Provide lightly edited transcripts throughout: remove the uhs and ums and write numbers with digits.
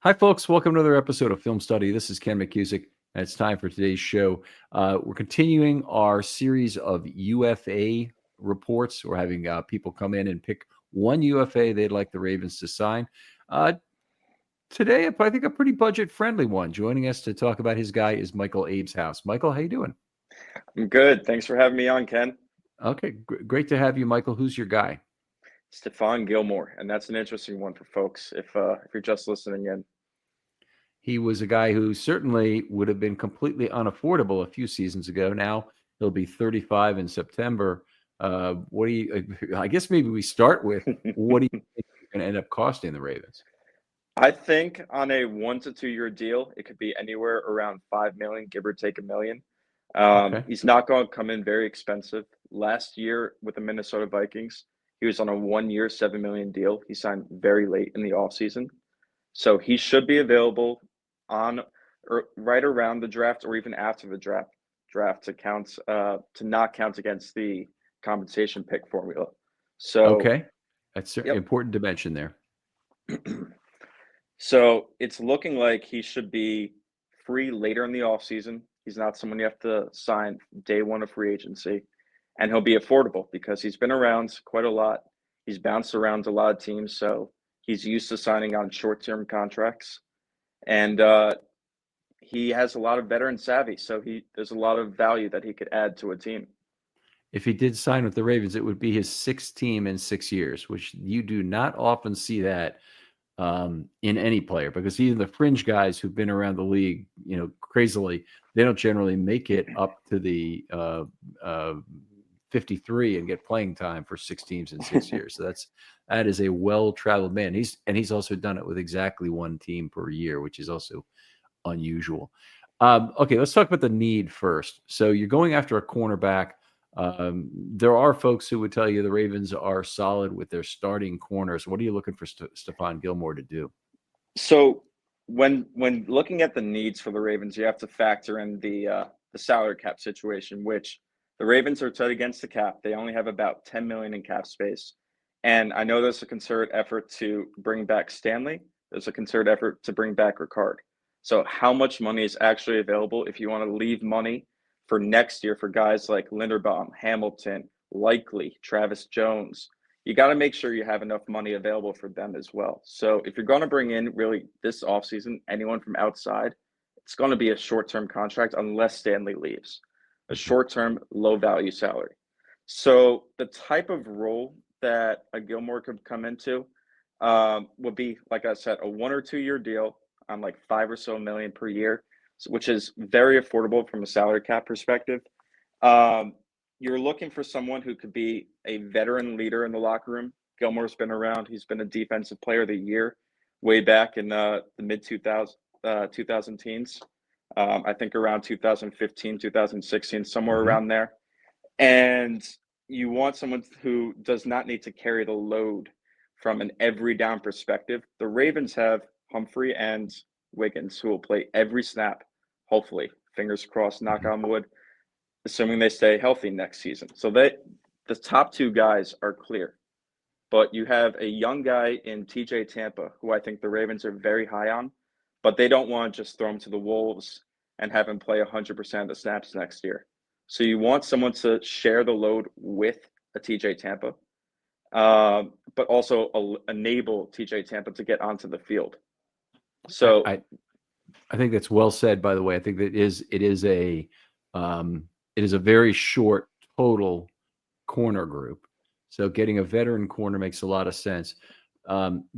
Hi, folks. Welcome to another episode of Film Study. This is Ken McCusick, and it's time for today's show. We're continuing our series of UFA reports. We're having people come in and pick one UFA they'd like the Ravens to sign. Today, I think a pretty budget-friendly one. Joining us to talk about his guy is Michael Abeshouse. Michael, how you doing? I'm good. Thanks for having me on, Ken. Okay, great to have you, Michael. Who's your guy? Stephon Gilmore, and that's an interesting one for folks if you're just listening in. He was a guy who certainly would have been completely unaffordable a few seasons ago. Now he'll be 35 in September. What do you? I guess maybe we start with what do you think he's going to end up costing the Ravens? I think on a 1 to 2 year deal, it could be anywhere around $5 million, give or take $1 million. Okay. He's not going to come in very expensive. Last year with the Minnesota Vikings, he was on a 1 year, $7 million deal. He signed very late in the offseason. So he should be available on or right around the draft or even after the draft to not count against the compensation pick formula. So Okay, that's an yep. important dimension there. So it's looking like he should be free later in the offseason. He's not someone you have to sign day one of free agency. And he'll be affordable because he's been around quite a lot. He's bounced around a lot of teams, so he's used to signing on short-term contracts. And he has a lot of veteran savvy, so there's a lot of value that he could add to a team. If he did sign with the Ravens, it would be his sixth team in 6 years, which you do not often see that in any player, because even the fringe guys who've been around the league, crazily, they don't generally make it up to the 53 and get playing time for 6 teams in 6 years. So that is a well-traveled man. He's also done it with exactly one team per year, which is also unusual. Okay, let's talk about the need first. So you're going after a cornerback. There are folks who would tell you the Ravens are solid with their starting corners. What are you looking for Stephon Gilmore to do? So when looking at the needs for the Ravens, you have to factor in the salary cap situation, which the Ravens are tight against the cap. They only have about $10 million in cap space. And I know there's a concerted effort to bring back Stanley. There's a concerted effort to bring back Ricard. So how much money is actually available if you want to leave money for next year for guys like Linderbaum, Hamilton, Likely, Travis Jones? You got to make sure you have enough money available for them as well. So if you're going to bring in really this offseason, anyone from outside, it's going to be a short-term contract unless Stanley leaves. A short-term, low-value salary. So the type of role that a Gilmore could come into would be, like I said, a 1 or 2 year deal on like $5 or so million per year, which is very affordable from a salary cap perspective. You're looking for someone who could be a veteran leader in the locker room. Gilmore's been around. He's been a defensive player of the year way back in the mid-2000 teens. I think around 2015, 2016, somewhere around there. And you want someone who does not need to carry the load from an every down perspective. The Ravens have Humphrey and Wiggins who will play every snap, hopefully, fingers crossed, knock on wood, assuming they stay healthy next season. So the top two guys are clear. But you have a young guy in TJ Tampa, who I think the Ravens are very high on, but they don't want to just throw him to the wolves and have him play 100% of the snaps next year. So you want someone to share the load with a TJ Tampa, but also enable TJ Tampa to get onto the field. So I think that's well said, by the way. I think that it is a very short total corner group. So getting a veteran corner makes a lot of sense.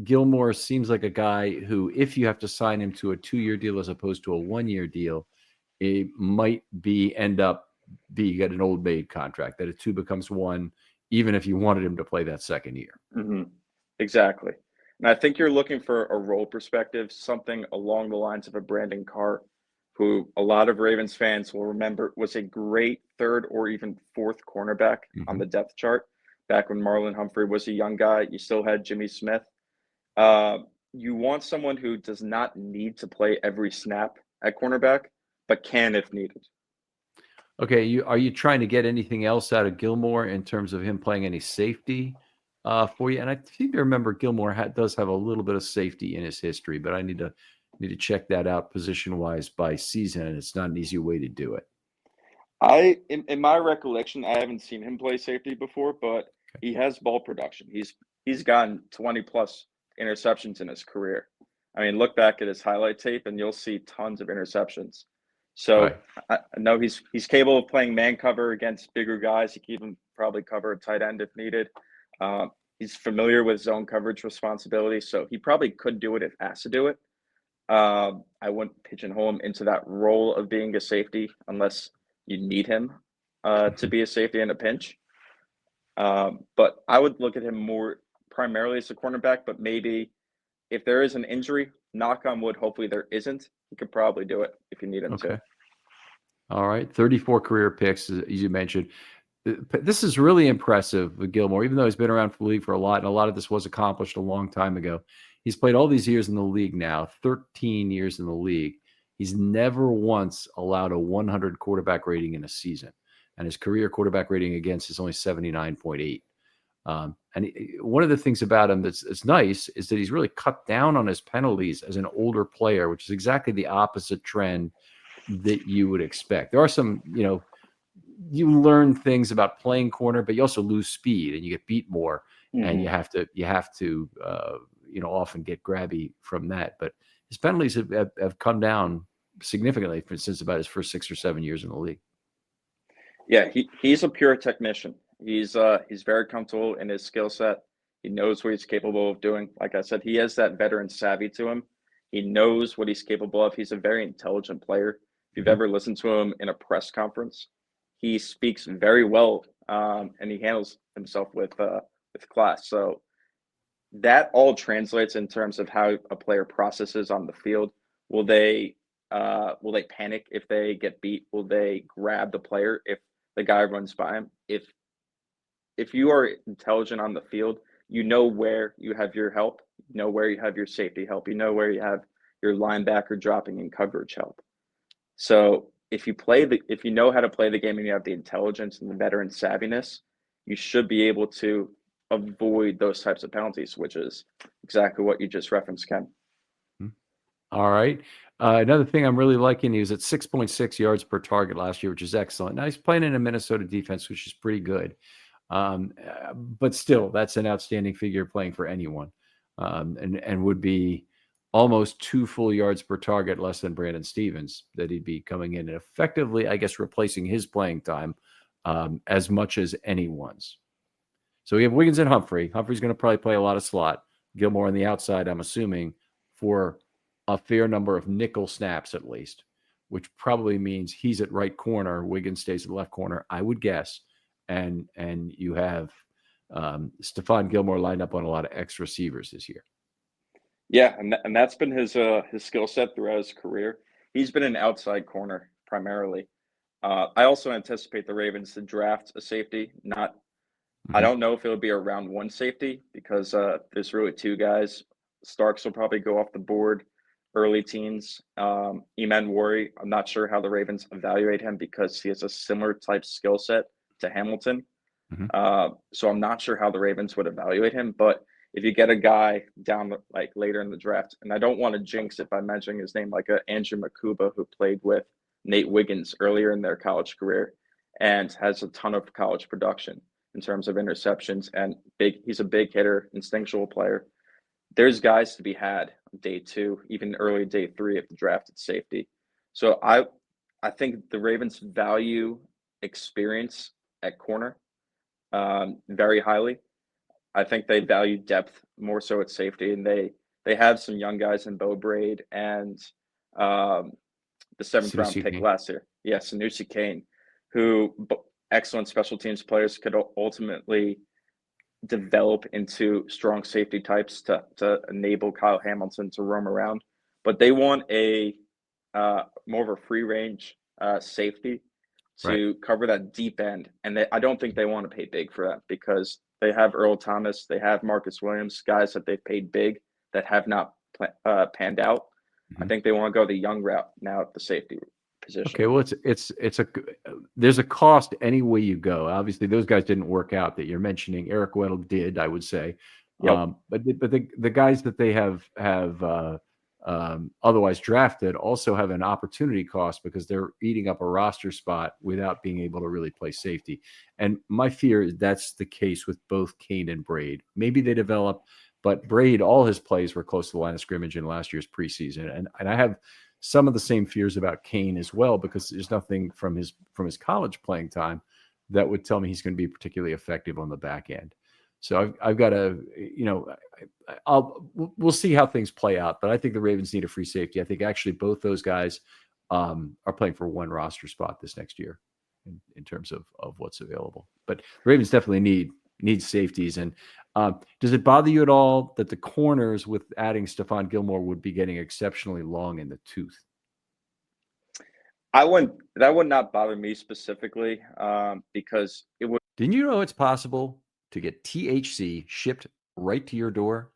Gilmore seems like a guy who, if you have to sign him to a 2 year deal as opposed to a 1 year deal, it might end up being an old maid contract, that a 2 becomes 1, even if you wanted him to play that second year. Mm-hmm. Exactly. And I think you're looking for a role perspective, something along the lines of a Brandon Carr, who a lot of Ravens fans will remember was a great third or even fourth cornerback on the depth chart. Back when Marlon Humphrey was a young guy, you still had Jimmy Smith. You want someone who does not need to play every snap at cornerback, but can if needed. Okay, are you trying to get anything else out of Gilmore in terms of him playing any safety? for you. And I seem to remember Gilmore does have a little bit of safety in his history, but I need to check that out position wise by season, and it's not an easy way to do it. In my recollection, I haven't seen him play safety before, but Okay. he has ball production. He's gotten 20 plus interceptions in his career. I mean, look back at his highlight tape and you'll see tons of interceptions. So Right. I know he's capable of playing man cover against bigger guys. He can even probably cover a tight end if needed. He's familiar with zone coverage responsibility, so he probably could do it if asked to do it. I wouldn't pigeonhole him into that role of being a safety unless you need him to Mhm. be a safety in a pinch. But I would look at him more primarily as a cornerback, but maybe if there is an injury, knock on wood, hopefully there isn't, he could probably do it if you need him to. Okay. All right. 34 career picks, as you mentioned. This is really impressive with Gilmore, even though he's been around for the league for a lot, and a lot of this was accomplished a long time ago. He's played all these years in the league now, 13 years in the league. He's never once allowed a 100 quarterback rating in a season, and his career quarterback rating against is only 79.8. And one of the things about him that's nice is that he's really cut down on his penalties as an older player, which is exactly the opposite trend that you would expect. There are some, you learn things about playing corner, but you also lose speed and you get beat more, and you Mm-hmm. have to often get grabby from that. But his penalties have come down significantly since about his first 6 or 7 years in the league. Yeah, he's a pure technician. He's very comfortable in his skill set. He knows what he's capable of doing. Like I said, he has that veteran savvy to him. He knows what he's capable of. He's a very intelligent player. If you've Mhm. ever listened to him in a press conference, he speaks very well, and he handles himself with class. So that all translates in terms of how a player processes on the field. Will they panic if they get beat? Will they grab the player if the guy runs by him? If you are intelligent on the field, you know where you have your help, you know where you have your safety help, you know where you have your linebacker dropping in coverage help. So if you know how to play the game and you have the intelligence and the veteran savviness, you should be able to avoid those types of penalties, which is exactly what you just referenced, Ken. Mhm. All right. Another thing I'm really liking, he was at 6.6 yards per target last year, which is excellent. Now he's playing in a Minnesota defense, which is pretty good. But still, that's an outstanding figure playing for anyone, and would be almost 2 full yards per target less than Brandon Stevens that he'd be coming in and effectively, I guess, replacing his playing time as much as anyone's. So we have Wiggins and Humphrey. Humphrey's going to probably play a lot of slot. Gilmore on the outside, I'm assuming, for a fair number of nickel snaps at least, which probably means he's at right corner. Wiggins stays at left corner, I would guess. And you have Stephon Gilmore lined up on a lot of X receivers this year. Yeah, and that's been his skill set throughout his career. He's been an outside corner primarily. I also anticipate the Ravens to draft a safety. Not, I Mm-hmm. don't know if it'll be a round one safety because there's really two guys. Starks will probably go off the board early teens. Eman Worry, I'm not sure how the Ravens evaluate him because he has a similar type skill set to Hamilton. Mm-hmm. So I'm not sure how the Ravens would evaluate him, but if you get a guy down like later in the draft, and I don't want to jinx it by mentioning his name, like a Andrew Makuba who played with Nate Wiggins earlier in their college career and has a ton of college production in terms of interceptions and he's a big hitter, instinctual player. There's guys to be had on day two, even early day three if the draft at safety. So I think the Ravens value experience at corner very highly. I think they value depth more so at safety, and they have some young guys in Bo Braid and um, the seventh round Susie pick King. last year. Yeah, Sanusi Kane, who excellent special teams players could ultimately develop into strong safety types to enable Kyle Hamilton to roam around. But they want a more of a free range safety Right. to cover that deep end. And I don't think they want to pay big for that because they have Earl Thomas, they have Marcus Williams, guys that they've paid big that have not panned out. I Mm-hmm. think they want to go the young route now at the safety position. Okay, well, there's a cost any way you go. Obviously, those guys didn't work out that you're mentioning. Eric Weddle did, I would say, Yep. but the guys that they have otherwise drafted also have an opportunity cost because they're eating up a roster spot without being able to really play safety. And my fear is that's the case with both Kane and Braid. Maybe they develop, but Braid, all his plays were close to the line of scrimmage in last year's preseason, and I have some of the same fears about Kane as well, because there's nothing from his college playing time that would tell me he's going to be particularly effective on the back end. So I've got to, we'll see how things play out, but I think the Ravens need a free safety. I think actually both those guys are playing for one roster spot this next year in terms of what's available. But the Ravens definitely need safeties. And does it bother you at all that the corners with adding Stephon Gilmore would be getting exceptionally long in the tooth? That would not bother me specifically, because it would. Didn't you know it's possible to get THC shipped right to your door?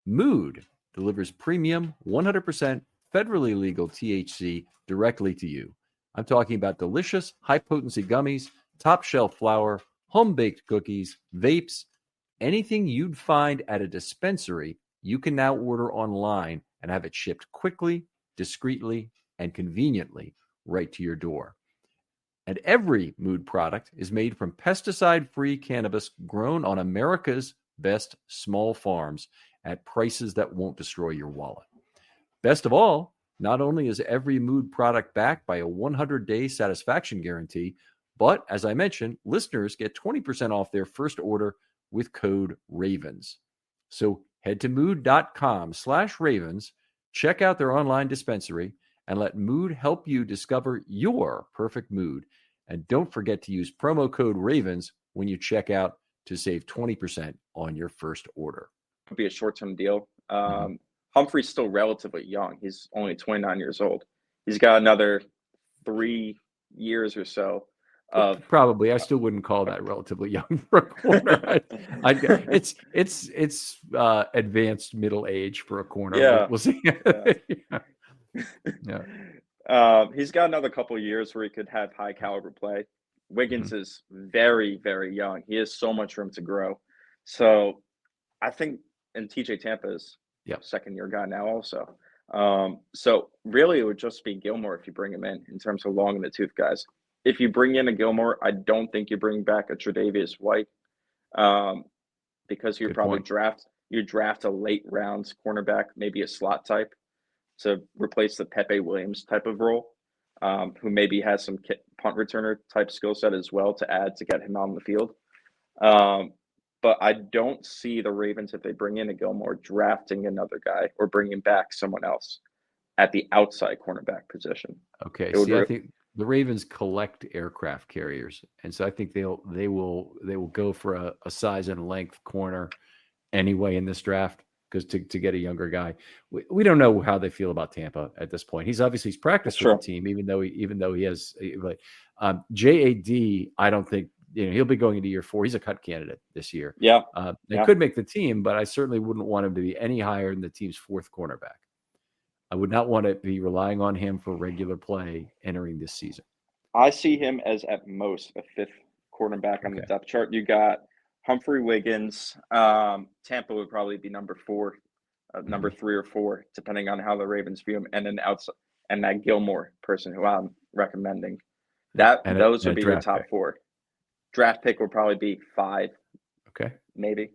Mood delivers premium 100% federally legal THC directly to you. I'm talking about delicious high-potency gummies, top-shelf flour, home-baked cookies, vapes, anything you'd find at a dispensary, you can now order online and have it shipped quickly, discreetly, and conveniently right to your door. And every Mood product is made from pesticide-free cannabis grown on America's best small farms at prices that won't destroy your wallet. Best of all, not only is every Mood product backed by a 100-day satisfaction guarantee, but as I mentioned, listeners get 20% off their first order with code RAVENS. So head to mood.com/ravens, check out their online dispensary, and let Mood help you discover your perfect mood. And don't forget to use promo code RAVENS when you check out to save 20% on your first order. It'd be a short-term deal. Humphrey's still relatively young. He's only 29 years old. He's got another 3 years or so of probably. I still wouldn't call that relatively young for a corner. It's advanced middle age for a corner. Yeah. We'll see. He's got another couple of years where he could have high caliber play. Wiggins is very, very young. He has so much room to grow. So I think, and TJ Tampa is second year guy now also. So really it would just be Gilmore if you bring him in terms of long in the tooth guys. If you bring in a Gilmore, I don't think you bring back a Tre'Davious White, because you probably draft a late rounds cornerback, maybe a slot type, to replace the Pepe Williams type of role, who maybe has some punt returner type skill set as well to add to get him on the field. But I don't see the Ravens, if they bring in a Gilmore, drafting another guy or bringing back someone else at the outside cornerback position. Okay, I think the Ravens collect aircraft carriers, and so I think they will go for a size and length corner anyway in this draft, because to get a younger guy, we don't know how they feel about Tampa at this point. He's practiced with the team, even though he has like JAD. I don't think he'll be going into year 4. He's a cut candidate this year. Yeah, they could make the team, but I certainly wouldn't want him to be any higher than the team's 4th cornerback. I would not want to be relying on him for regular play entering this season. I see him as at most a 5th cornerback on the depth chart. You got Humphrey, Wiggins. Tampa would probably be number 4, number 3 or 4, depending on how the Ravens view him. And then outside, and that Gilmore person who I'm recommending. Those would be your top 4. Draft pick would probably be 5. Okay. Maybe.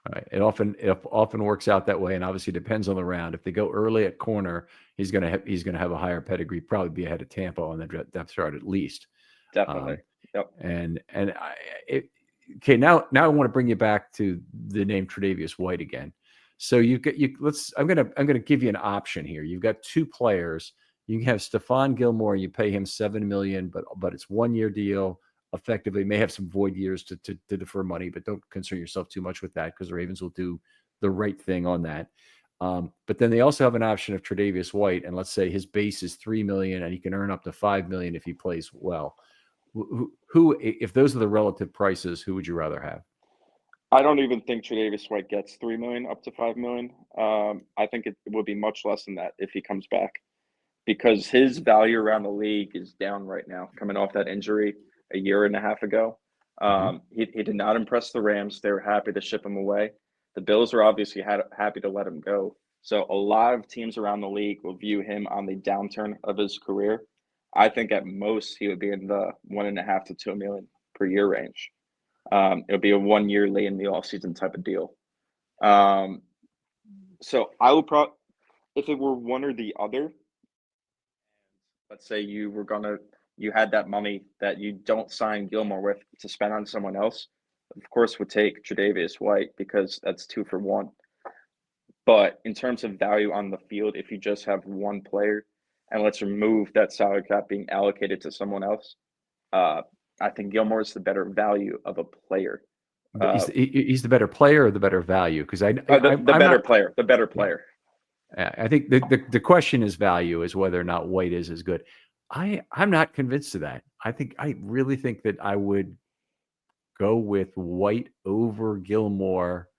All right. It often works out that way, and obviously depends on the round. If they go early at corner, he's gonna have a higher pedigree, probably be ahead of Tampa on the depth chart at least. Definitely. Yep. Now I want to bring you back to the name Tre'Davious White again. So I'm gonna give you an option here. You've got 2 players. You can have Stephon Gilmore. You pay him $7 million, but it's 1-year deal. Effectively may have some void years to defer money, but don't concern yourself too much with that, because the Ravens will do the right thing on that. But then they also have an option of Tre'Davious White, and let's say his base is $3 million, and he can earn up to $5 million if he plays well. Who, if those are the relative prices, who would you rather have? I don't even think Tre'Davious White gets $3 million up to $5 million. I think it would be much less than that if he comes back. because his value around the league is down right now, coming off that injury a year and a half ago. Mhm. He did not impress the Rams. They were happy to ship him away. The Bills were obviously happy to let him go. So a lot of teams around the league will view him on the downturn of his career. I think at most he would be in the 1.5 to 2 million per year range. It'll be a 1 year late in the offseason type of deal. Um, so I would probably, if it were one or the other, let's say you had that money that you don't sign Gilmore with to spend on someone else, of course would take Tre'Davious White because that's 2 for 1. But in terms of value on the field, if you just have one player, and let's remove that salary cap being allocated to someone else, uh, I think Gilmore is the better value of a player. He's the better player or the better value? Because The I'm better not. player, the better Yeah, player. I think the question is value, is whether or not White is as good. I'm not convinced of that. I really think that I would go with White over Gilmore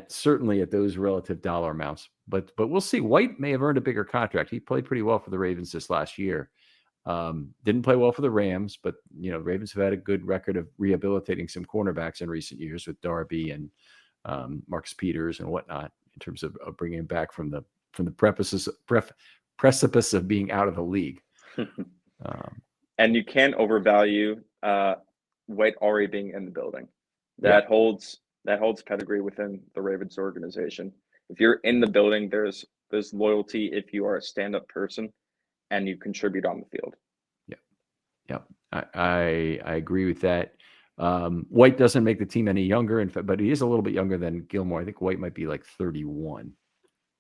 certainly at those relative dollar amounts. But we'll see. White may have earned a bigger contract. He played pretty well for the Ravens this last year. Didn't play well for the Rams, but Ravens have had a good record of rehabilitating some cornerbacks in recent years with Darby and Marcus Peters and whatnot, in terms of bringing him back from the precipice of being out of the league. And you can't overvalue White already being in the building. That holds pedigree within the Ravens organization. If you're in the building, there's loyalty if you are a stand-up person and you contribute on the field. Yeah, I agree with that. White doesn't make the team any younger, in fact, but he is a little bit younger than Gilmore. I think White might be like 31.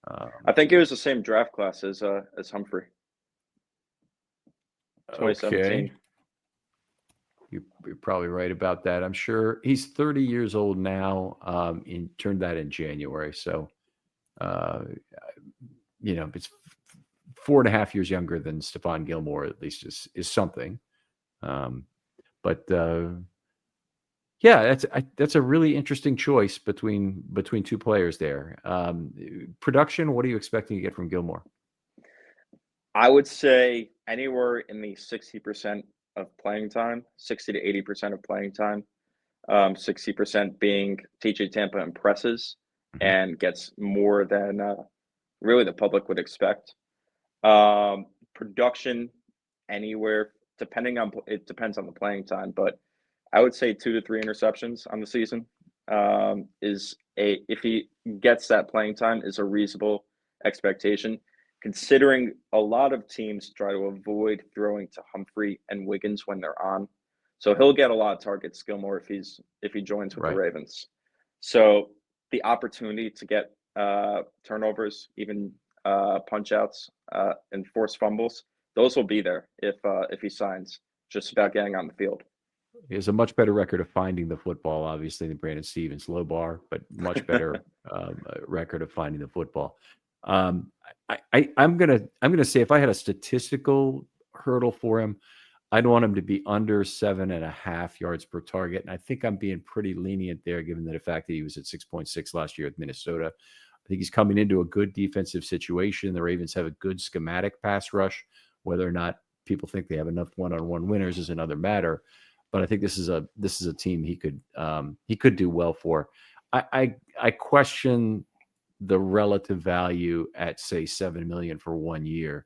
I think it was the same draft class as Humphrey. 2017. Okay. You're probably right about that. I'm sure he's 30 years old now. Turned that in January. So, it's 4.5 years younger than Stephon Gilmore, at least is something. But yeah, that's a really interesting choice between two players there. Production, what are you expecting to get from Gilmore? I would say anywhere in the 60% of playing time, 60 to 80% of playing time. 60% being TJ Tampa impresses and gets more than really the public would expect. Production anywhere, it depends on the playing time, but I would say 2 to 3 interceptions on the season if he gets that playing time, is a reasonable expectation, considering a lot of teams try to avoid throwing to Humphrey and Wiggins when they're on. So he'll get a lot of targets, Gilmore, if he joins with the Ravens. So the opportunity to get turnovers, even punch outs, and forced fumbles, those will be there if he signs. Just about getting on the field. He has a much better record of finding the football, obviously, than Brandon Stevens. Low bar, but much better record of finding the football. I'm gonna say, if I had a statistical hurdle for him, I'd want him to be under 7.5 yards per target, and I think I'm being pretty lenient there, given the fact that he was at 6.6 last year at Minnesota. I think he's coming into a good defensive situation. The Ravens have a good schematic pass rush. Whether or not people think they have enough one-on-one winners is another matter. But I think this is a team he could do well for. I question the relative value at, say, $7 million for 1 year,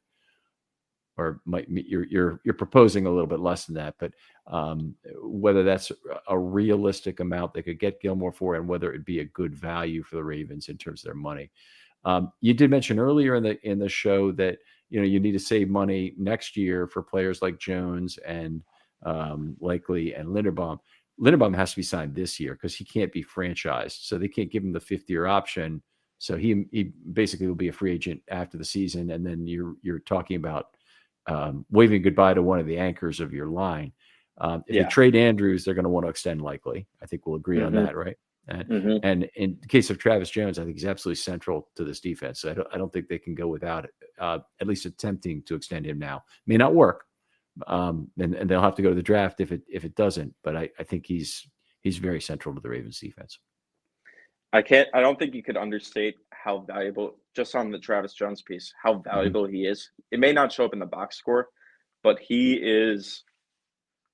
or you're proposing a little bit less than that. But whether that's a realistic amount they could get Gilmore for, and whether it'd be a good value for the Ravens in terms of their money. You did mention earlier in the show that you need to save money next year for players like Jones and Likely and Linderbaum. Linderbaum has to be signed this year because he can't be franchised, so they can't give him the 5th-year option. So he basically will be a free agent after the season, and then you're talking about waving goodbye to one of the anchors of your line. If they trade Andrews, they're going to want to extend Likely. I think we'll agree on that, right? And in the case of Travis Jones, I think he's absolutely central to this defense. So I don't think they can go without it, at least attempting to extend him now. May not work. And they'll have to go to the draft if it doesn't. But I think he's very central to the Ravens defense. I don't think you could understate how valuable, just on the Travis Jones piece, how valuable he is. It may not show up in the box score, but he is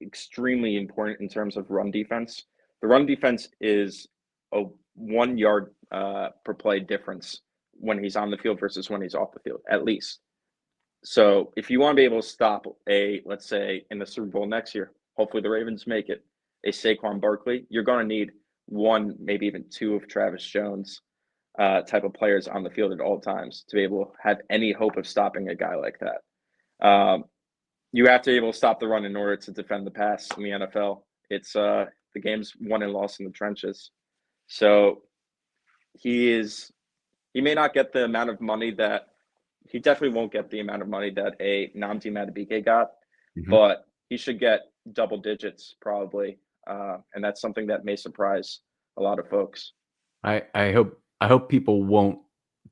extremely important in terms of run defense. The run defense is a 1 yard per play difference when he's on the field versus when he's off the field, at least. So if you want to be able to stop let's say in the Super Bowl next year, hopefully the Ravens make it, a Saquon Barkley, you're going to need one, maybe even two of Travis Jones type of players on the field at all times to be able to have any hope of stopping a guy like that. You have to be able to stop the run in order to defend the pass in the NFL. It's the game's won and lost in the trenches. So he may not get the amount of money that he definitely won't get the amount of money that a Nnamdi Madubuike got, but he should get double digits probably, and that's something that may surprise a lot of folks. I hope people won't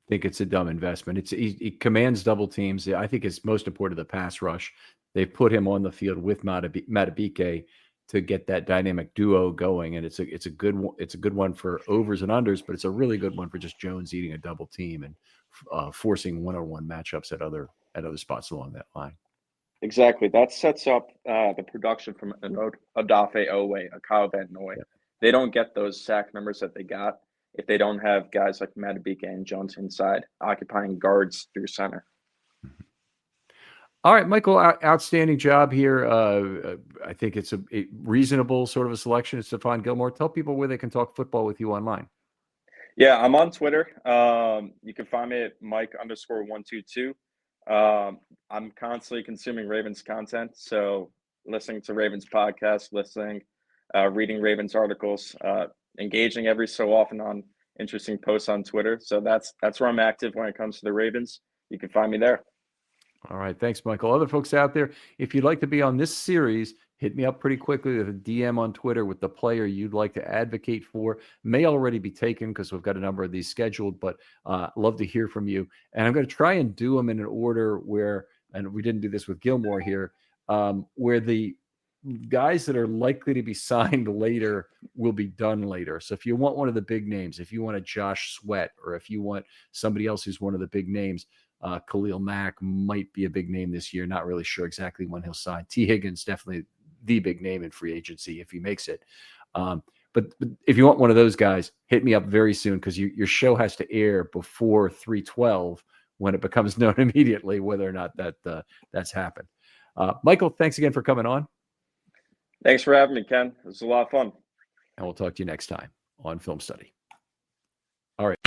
think it's a dumb investment. He commands double teams. I think it's most important to the pass rush. They put him on the field with Madubuike to get that dynamic duo going, and it's a good one for overs and unders, but it's a really good one for just Jones eating a double team and forcing one-on-one matchups at other spots along that line. Exactly. That sets up the production from an Odafe Owe, a Kyle Van Noy. Yeah. They don't get those sack numbers that they got if they don't have guys like Madubuike and Jones inside occupying guards through center. All right, Michael, outstanding job here. I think it's a reasonable sort of a selection of Stephon Gilmore. Tell people where they can talk football with you online. Yeah, I'm on Twitter. You can find me at Mike_122. I'm constantly consuming Ravens content. So listening to Ravens podcasts, reading Ravens articles, engaging every so often on interesting posts on Twitter. So that's where I'm active when it comes to the Ravens. You can find me there. All right. Thanks, Michael. Other folks out there, if you'd like to be on this series, hit me up pretty quickly with a DM on Twitter with the player you'd like to advocate for. May already be taken because we've got a number of these scheduled, but love to hear from you. And I'm going to try and do them in an order where, and we didn't do this with Gilmore here, where the guys that are likely to be signed later will be done later. So if you want one of the big names, if you want a Josh Sweat, or if you want somebody else who's one of the big names, Khalil Mack might be a big name this year. Not really sure exactly when he'll sign. T. Higgins, definitely the big name in free agency if he makes it. But if you want one of those guys, hit me up very soon because your show has to air before 3/12 when it becomes known immediately whether or not that's happened. Michael, thanks again for coming on. Thanks for having me, Ken. It was a lot of fun. And we'll talk to you next time on Film Study. All right.